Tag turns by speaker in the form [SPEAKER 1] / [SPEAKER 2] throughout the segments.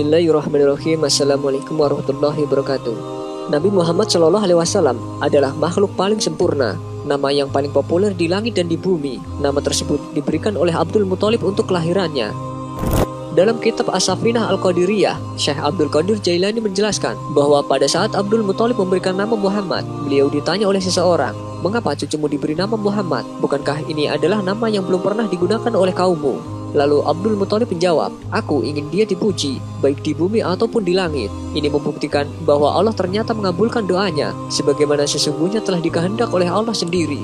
[SPEAKER 1] Bismillahirrahmanirrahim. Assalamualaikum warahmatullahi wabarakatuh. Nabi Muhammad SAW adalah makhluk paling sempurna, nama yang paling populer di langit dan di bumi. Nama tersebut diberikan oleh Abdul Muthalib untuk kelahirannya. Dalam kitab As-Safinah Al-Qadiriyah, Syekh Abdul Qadir Jailani menjelaskan bahwa pada saat Abdul Muthalib memberikan nama Muhammad, beliau ditanya oleh seseorang, "Mengapa cucumu diberi nama Muhammad? Bukankah ini adalah nama yang belum pernah digunakan oleh kaummu?" Lalu Abdul Muthalib menjawab, "Aku ingin dia dipuji, baik di bumi ataupun di langit." Ini membuktikan bahwa Allah ternyata mengabulkan doanya, sebagaimana sesungguhnya telah dikehendak oleh Allah sendiri.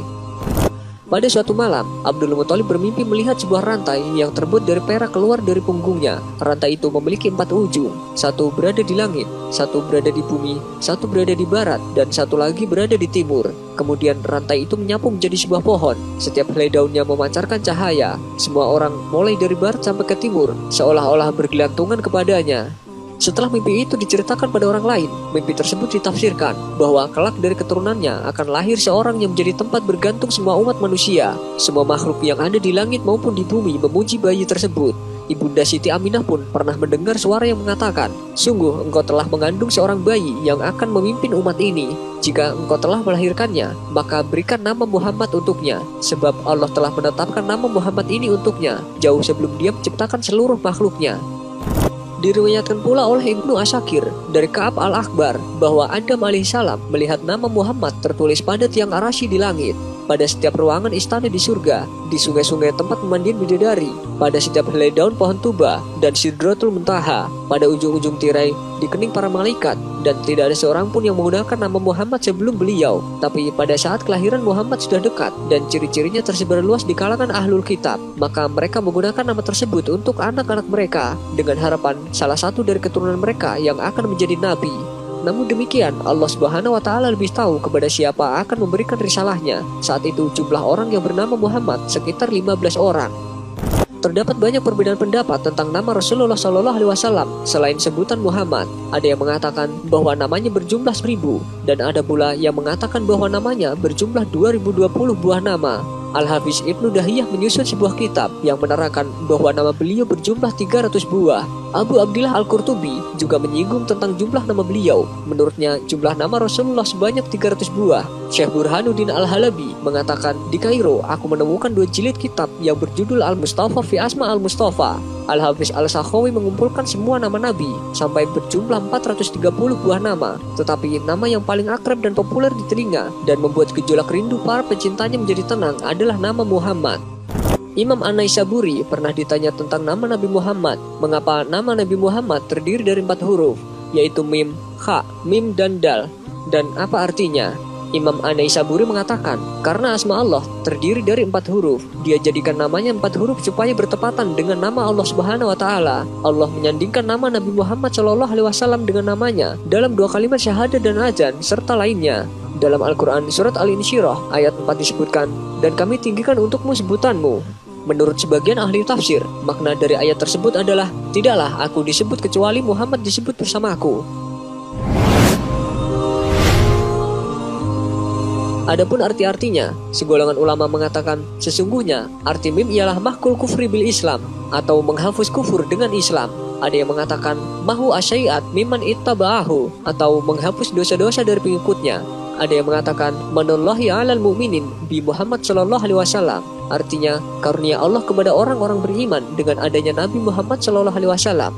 [SPEAKER 1] Pada suatu malam, Abdul Muthalib bermimpi melihat sebuah rantai yang terbuat dari perak keluar dari punggungnya. Rantai itu memiliki 4 ujung, satu berada di langit, satu berada di bumi, satu berada di barat, dan satu lagi berada di timur. Kemudian rantai itu menyapu menjadi sebuah pohon. Setiap helai daunnya memancarkan cahaya. Semua orang, mulai dari barat sampai ke timur, seolah-olah bergelantungan kepadanya. Setelah mimpi itu diceritakan pada orang lain, mimpi tersebut ditafsirkan bahwa kelak dari keturunannya akan lahir seorang yang menjadi tempat bergantung semua umat manusia. Semua makhluk yang ada di langit maupun di bumi memuji bayi tersebut. Ibunda Siti Aminah pun pernah mendengar suara yang mengatakan, "Sungguh engkau telah mengandung seorang bayi yang akan memimpin umat ini. Jika engkau telah melahirkannya, maka berikan nama Muhammad untuknya, sebab Allah telah menetapkan nama Muhammad ini untuknya jauh sebelum Dia menciptakan seluruh makhluknya." Diriwayatkan pula oleh Ibnu Asakir dari Ka'ab al-Akbar bahwa Adam alaihissalam melihat nama Muhammad tertulis pada tiang arasy di langit, pada setiap ruangan istana di surga, di sungai-sungai tempat pemandian bidadari, pada setiap helai daun pohon tuba dan Sidratul Muntaha, pada ujung-ujung tirai di kening para malaikat, dan tidak ada seorang pun yang menggunakan nama Muhammad sebelum beliau. Tapi pada saat kelahiran Muhammad sudah dekat dan ciri-cirinya tersebar luas di kalangan ahlul kitab, maka mereka menggunakan nama tersebut untuk anak-anak mereka dengan harapan salah satu dari keturunan mereka yang akan menjadi nabi. Namun demikian, Allah Subhanahu wa Ta'ala lebih tahu kepada siapa akan memberikan risalahnya. Saat itu jumlah orang yang bernama Muhammad sekitar 15 orang. Terdapat banyak perbedaan pendapat tentang nama Rasulullah SAW selain sebutan Muhammad. Ada yang mengatakan bahwa namanya berjumlah 1000, dan ada pula yang mengatakan bahwa namanya berjumlah 2020 buah nama. Al-Hafiz Ibnu Dahiyah menyusun sebuah kitab yang menerangkan bahwa nama beliau berjumlah 300 buah. Abu Abdillah Al-Qurtubi juga menyinggung tentang jumlah nama beliau. Menurutnya jumlah nama Rasulullah sebanyak 300 buah. Syekh Burhanuddin Al-Halabi mengatakan, "Di Kairo aku menemukan 2 jilid kitab yang berjudul Al-Mustafa fi Asma Al-Mustafa." Al-Hafiz Al-Sakhawi mengumpulkan semua nama Nabi sampai berjumlah 430 buah nama. Tetapi nama yang paling akrab dan populer di telinga dan membuat gejolak rindu para pecintanya menjadi tenang adalah nama Muhammad. Imam An-Naisaburi pernah ditanya tentang nama Nabi Muhammad. Mengapa nama Nabi Muhammad terdiri dari 4 huruf, yaitu Mim, Kha, Mim, dan Dal, dan apa artinya? Imam An-Naisaburi mengatakan, karena asma Allah terdiri dari 4 huruf, Dia jadikan namanya 4 huruf supaya bertepatan dengan nama Allah Subhanahu wa Ta'ala. Allah menyandingkan nama Nabi Muhammad SAW dengan namanya dalam 2 kalimat syahadat dan azan serta lainnya. Dalam Al-Quran surat Al-Insyirah ayat 4 disebutkan, "Dan kami tinggikan untukmu sebutanmu." Menurut sebagian ahli tafsir, makna dari ayat tersebut adalah, tidaklah aku disebut kecuali Muhammad disebut bersamaku. Adapun arti-artinya, segolongan ulama mengatakan sesungguhnya arti mim ialah mahkul kufri bil Islam atau menghapus kufur dengan Islam. Ada yang mengatakan mahu asyai'at mimman ittaba'ahu atau menghapus dosa-dosa dari pengikutnya. Ada yang mengatakan manallahi 'alal mu'minin bi Muhammad sallallahu alaihi wasallam. Artinya karunia Allah kepada orang-orang beriman dengan adanya Nabi Muhammad sallallahu alaihi wasallam.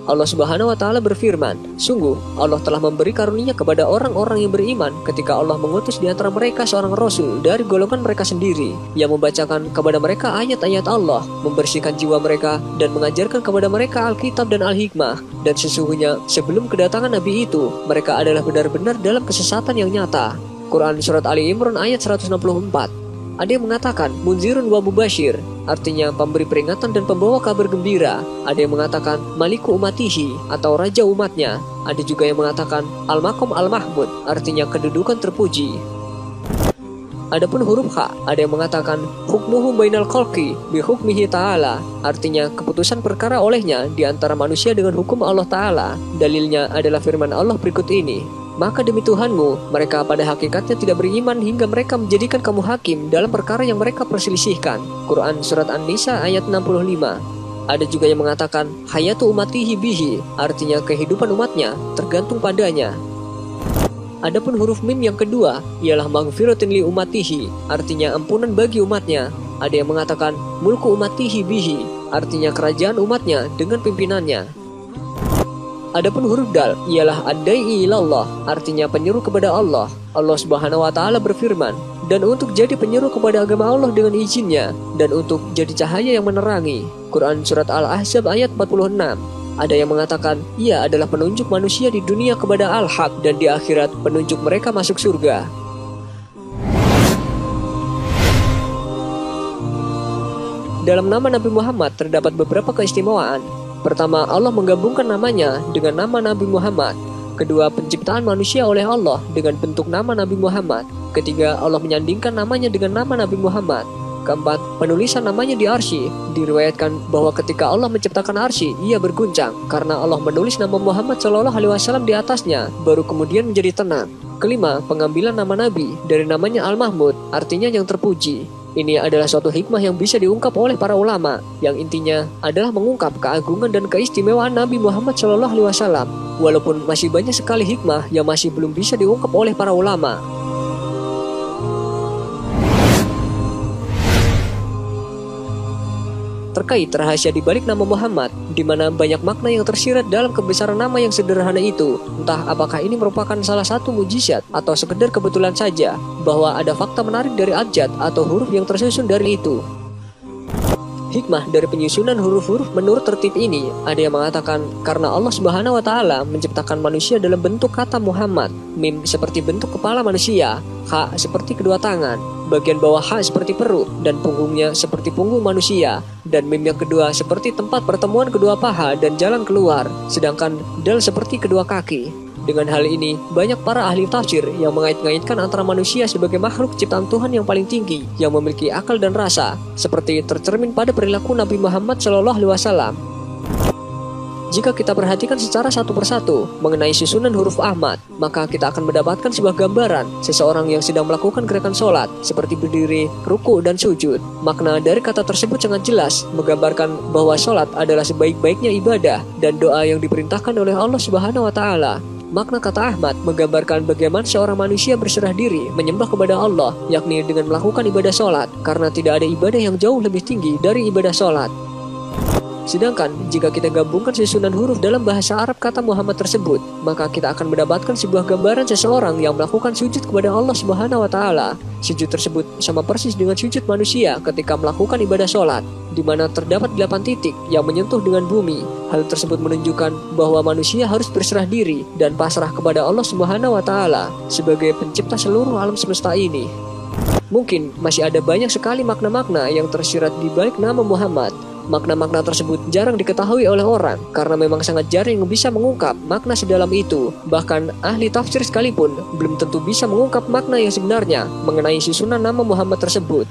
[SPEAKER 1] Allah Subhanahu wa Ta'ala berfirman, "Sungguh Allah telah memberi karunia kepada orang-orang yang beriman ketika Allah mengutus di antara mereka seorang rasul dari golongan mereka sendiri yang membacakan kepada mereka ayat-ayat Allah, membersihkan jiwa mereka dan mengajarkan kepada mereka Alkitab dan Al-Hikmah. Dan sesungguhnya sebelum kedatangan Nabi itu mereka adalah benar-benar dalam kesesatan yang nyata." Quran Surat Ali Imran ayat 164. Ada yang mengatakan munzirun wa mubashir, artinya pemberi peringatan dan pembawa kabar gembira. Ada yang mengatakan maliku umatihi atau raja umatnya. Ada juga yang mengatakan al-maqam al-mahmud, artinya kedudukan terpuji. Adapun huruf Kha, ada yang mengatakan hukmuhu bainal khalqi bi hukmihi ta'ala, artinya keputusan perkara olehnya di antara manusia dengan hukum Allah Ta'ala. Dalilnya adalah firman Allah berikut ini, "Maka demi Tuhanmu, mereka pada hakikatnya tidak beriman hingga mereka menjadikan kamu hakim dalam perkara yang mereka perselisihkan." Quran Surat An-Nisa ayat 65. Ada juga yang mengatakan hayatu umatihi bihi, artinya kehidupan umatnya tergantung padanya. Adapun huruf mim yang kedua ialah maghfiratin li umatihi, artinya ampunan bagi umatnya. Ada yang mengatakan mulku umatihi bihi, artinya kerajaan umatnya dengan pimpinannya. Adapun huruf dal ialah ad-da'i ilallah, artinya penyeru kepada Allah. Allah Subhanahu wa taala berfirman, dan untuk jadi penyeru kepada agama Allah dengan izinnya, dan untuk jadi cahaya yang menerangi. Quran Surat Al-Ahzab ayat 46. Ada yang mengatakan, ia adalah penunjuk manusia di dunia kepada Al-Haq, dan di akhirat penunjuk mereka masuk surga. Dalam nama Nabi Muhammad terdapat beberapa keistimewaan. Pertama, Allah menggabungkan namanya dengan nama Nabi Muhammad. Kedua, penciptaan manusia oleh Allah dengan bentuk nama Nabi Muhammad. Ketiga, Allah menyandingkan namanya dengan nama Nabi Muhammad. Keempat, penulisan namanya di arsy. Diriwayatkan bahwa ketika Allah menciptakan arsy, ia berguncang karena Allah menulis nama Muhammad SAW di atasnya, baru kemudian menjadi tenang. Kelima, pengambilan nama Nabi dari namanya Al-Mahmud, artinya yang terpuji. Ini adalah suatu hikmah yang bisa diungkap oleh para ulama, yang intinya adalah mengungkap keagungan dan keistimewaan Nabi Muhammad SAW. Walaupun masih banyak sekali hikmah yang masih belum bisa diungkap oleh para ulama. Terkait rahasia di balik nama Muhammad, di mana banyak makna yang tersirat dalam kebesaran nama yang sederhana itu. Entah apakah ini merupakan salah satu mujizat atau sekedar kebetulan saja, bahwa ada fakta menarik dari abjad atau huruf yang tersusun dari itu. Hikmah dari penyusunan huruf-huruf menurut tertib ini, ada yang mengatakan karena Allah Subhanahu wa taala menciptakan manusia dalam bentuk kata Muhammad. Mim seperti bentuk kepala manusia, ha seperti kedua tangan, bagian bawah ha seperti perut, dan punggungnya seperti punggung manusia, dan mim yang kedua seperti tempat pertemuan kedua paha dan jalan keluar, sedangkan dal seperti kedua kaki. Dengan hal ini, banyak para ahli tafsir yang mengait-ngaitkan antara manusia sebagai makhluk ciptaan Tuhan yang paling tinggi, yang memiliki akal dan rasa, seperti tercermin pada perilaku Nabi Muhammad SAW. Jika kita perhatikan secara satu persatu mengenai susunan huruf Ahmad, maka kita akan mendapatkan sebuah gambaran seseorang yang sedang melakukan gerakan sholat, seperti berdiri, ruku, dan sujud. Makna dari kata tersebut sangat jelas, menggambarkan bahwa sholat adalah sebaik-baiknya ibadah dan doa yang diperintahkan oleh Allah Subhanahu wa taala. Makna kata Ahmad menggambarkan bagaimana seorang manusia berserah diri menyembah kepada Allah, yakni dengan melakukan ibadah sholat, karena tidak ada ibadah yang jauh lebih tinggi dari ibadah sholat. Sedangkan jika kita gabungkan susunan huruf dalam bahasa Arab kata Muhammad tersebut, maka kita akan mendapatkan sebuah gambaran seseorang yang melakukan sujud kepada Allah Subhanahu wa taala. Sujud tersebut sama persis dengan sujud manusia ketika melakukan ibadah sholat, di mana terdapat 8 titik yang menyentuh dengan bumi. Hal tersebut menunjukkan bahwa manusia harus berserah diri dan pasrah kepada Allah Subhanahu wa taala sebagai pencipta seluruh alam semesta ini. Mungkin masih ada banyak sekali makna-makna yang tersirat di balik nama Muhammad. Makna-makna tersebut jarang diketahui oleh orang karena memang sangat jarang yang bisa mengungkap makna sedalam itu. Bahkan ahli tafsir sekalipun belum tentu bisa mengungkap makna yang sebenarnya mengenai susunan nama Muhammad tersebut.